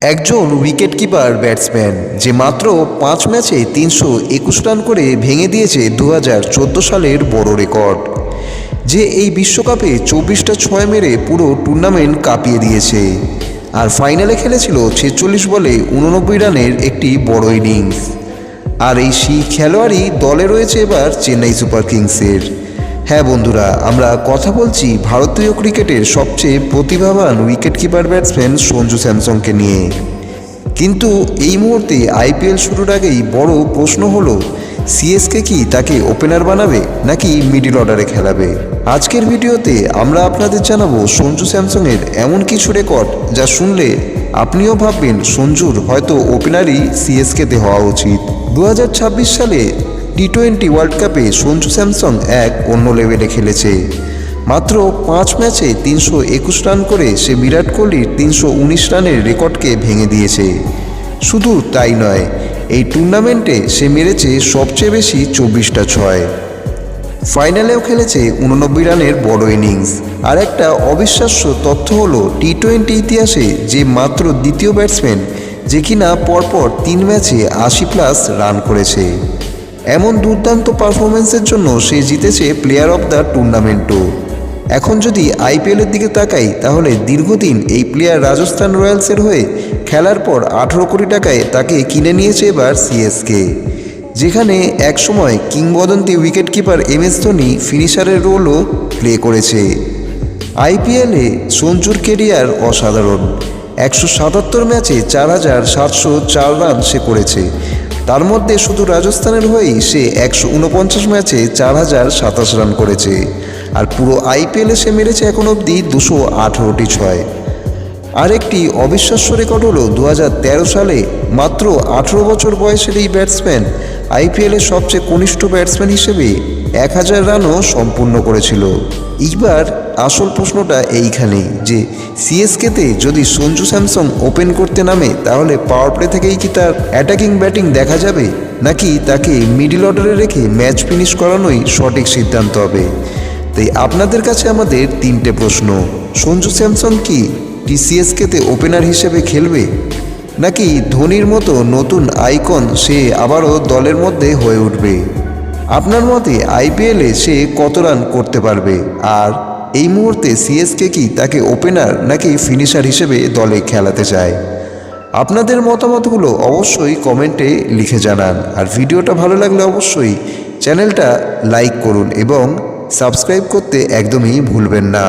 একজন wicketkeeper batsman যে মাত্র ৫ ম্যাচে ৩২১ রান করে ভেঙে দিয়েছে ২০১৪ সালের বড় রেকর্ড। যে এই বিশ্বকাপে ২৪টা ৬ মেরে পুরো টুর্নামেন্ট কাঁপিয়ে দিয়েছে, আর ফাইনালে খেলেছিল ৪৬ বলে ৮৯ রানের একটি বড় ইনিংস। আর এই খেলোয়াড়ই দলে রয়েছে এবার চেন্নাই সুপার কিংসের। হ্যাঁ বন্ধুরা, আমরা কথা বলছি ভারতীয় ক্রিকেটের সবচেয়ে প্রতিভাবান উইকেটকিপার ব্যাটসম্যান সঞ্জু স্যামসনকে নিয়ে। কিন্তু এই মুহূর্তে আইপিএল শুরুর আগেই বড় প্রশ্ন হলো, সিএসকে কি তাকে ওপেনার বানাবে নাকি মিডল অর্ডারে খেলাবে? আজকের ভিডিওতে আমরা আপনাদের জানাবো সঞ্জু স্যামসনের এমন কিছু রেকর্ড যা শুনলে আপনিও ভাববেন সঞ্জুর হয়তো ওপেনারই সিএসকেতে হওয়া উচিত। 2026 সালে টি-20 ওয়ার্ল্ড কাপে সঞ্জু স্যামসন এক অন্য লেভেলে খেলেছে। মাত্র ৫ ম্যাচে ৩২১ রান করে সে বিরাট কোহলির ৩১৯ রানের রেকর্ডকে ভেঙে দিয়েছে। শুধু তাই নয়, এই টুর্নামেন্টে সে মেরেছে সবচেয়ে বেশি ২৪টা ৬। ফাইনালেও খেলেছে ৮৯ রানের বড় ইনিংস। আর একটা অবিশ্বাস্য তথ্য হলো, টি-20 ইতিহাসে যে মাত্র দ্বিতীয় ব্যাটসম্যান যে কিনা পরপর ৩ ম্যাচে ৮০+ রান করেছে। এমন দুর্দান্ত পারফরমেন্সের জন্য সে জিতেছে প্লেয়ার অফ দ্য টুর্নামেন্টও। এখন যদি আইপিএলের দিকে তাকাই, তাহলে দীর্ঘদিন এই প্লেয়ার রাজস্থান রয়্যালসের হয়ে খেলার পর ১৮ কোটি টাকায় তাকে কিনে নিয়েছে এবার সিএসকে, যেখানে একসময় কিংবদন্তি উইকেটকিপার MS ধোনি ফিনিশারের রোলও প্লে করেছে। আইপিএলে সঞ্জুর কেরিয়ার অসাধারণ। ১৭৭ ম্যাচে ৪,৭০৪ রান সে করেছে। তার মধ্যে শুধু রাজস্থানের হয়েই সে ১৪৯ ম্যাচে ৪,০২৭ রান করেছে। আর পুরো আইপিএলে সে মেরেছে এখন অবধি ২১৮টি ৬। আরেকটি অবিশ্বাস্য রেকর্ড হলো ২০১৩ সালে মাত্র ১৮ বছর বয়সের এই ব্যাটসম্যান আইপিএলের সবচেয়ে কনিষ্ঠ ব্যাটসম্যান হিসেবে ১,০০০ রানও সম্পূর্ণ করেছিল। এইবার আসল প্রশ্নটা এইখানেই যে সিএসকেতে যদি সঞ্জু স্যামসন ওপেন করতে নামে, তাহলে পাওয়ার প্লে থেকেই কি তার অ্যাটাকিং ব্যাটিং দেখা যাবে, নাকি তাকে মিডল অর্ডারে রেখে ম্যাচ ফিনিশ করানোই সঠিক সিদ্ধান্ত হবে? তাই আপনাদের কাছে আমাদের ৩টে প্রশ্ন। সঞ্জু স্যামসন কি সিএসকেতে ওপেনার হিসেবে খেলবে, নাকি ধোনির মতো নতুন আইকন সে আবারও দলের মধ্যে হয়ে উঠবে? আপনার মতে আইপিএলে সে কত রান করতে পারবে? আর এই মুহূর্তে সিএসকে কি তাকে ওপেনার নাকি ফিনিশার হিসেবে দলে খেলাতে চায়? আপনাদের মতামতগুলো অবশ্যই কমেন্টে লিখে জানান। আর ভিডিওটা ভালো লাগলে অবশ্যই চ্যানেলটা লাইক করুন এবং সাবস্ক্রাইব করতে একদমই ভুলবেন না।